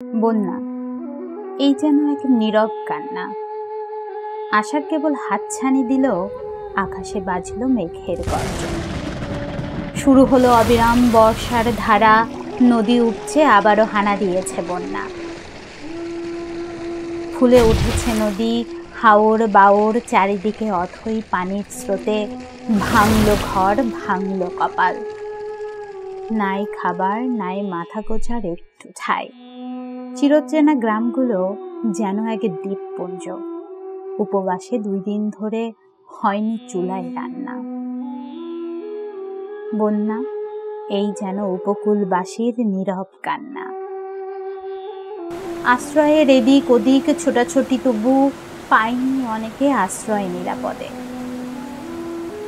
বন্যা এই যেন এক নীরব কান্না। আশার কেবল হাতছানি দিল, আকাশে বাজল মেঘের গর্জন। শুরু হলো অবিরাম বর্ষার ধারা, নদী উপচে আবারও হানা দিয়েছে বন্যা। ফুলে উঠেছে নদী, হাওর বাওর, চারিদিকে অথই পানির স্রোতে ভাঙলো ঘর, ভাঙলো কপাল। নাই খাবার, নাই মাথা গোজার একটু ঠাই। চিরচেনা গ্রামগুলো যেন এক দ্বীপপুঞ্জ। উপবাসে 2 দিন ধরে হয়নি চুলায় রান্না। বন্যা এই যেন উপকূলবাসীর নীরব কান্না। আশ্রয়ের এদিক ওদিক ছোটাছুটি, তবু পায়নি অনেকে আশ্রয় নিরাপদে।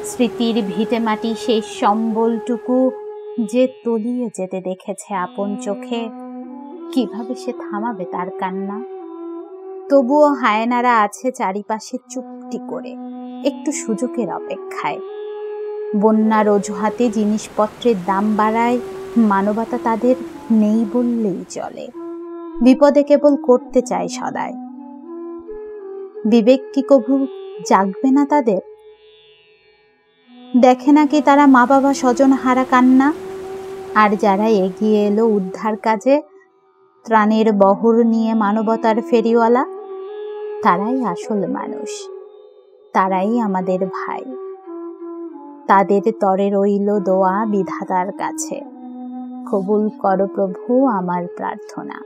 স্মৃতির ভিটে মাটি সেই সম্বলটুকু যে তলিয়ে যেতে দেখেছে আপন চোখে, কিভাবে সে থামাবে তার কান্না? তবুও হায়নারা আছে চারিপাশে চুপটি করে, একটু সুযোগের অপেক্ষায়। বন্যার অজুহাতে জিনিসপত্রের দাম বাড়ায়, মানবতা তাদের নেই বললেই চলে। বিপদে কেবল করতে চায় সদায়। বিবেক কি কভু জাগবে না তাদের? দেখে নাকি তারা মা বাবা স্বজন হারা কান্না? আর যারা এগিয়ে এলো উদ্ধার কাজে, ত্রাণের বহর নিয়ে মানবতার ফেরিওয়ালা, তারাই আসল মানুষ, তারাই আমাদের ভাই। তাদের তরে রইল দোয়া বিধাতার কাছে, কবুল করো প্রভু আমার প্রার্থনা।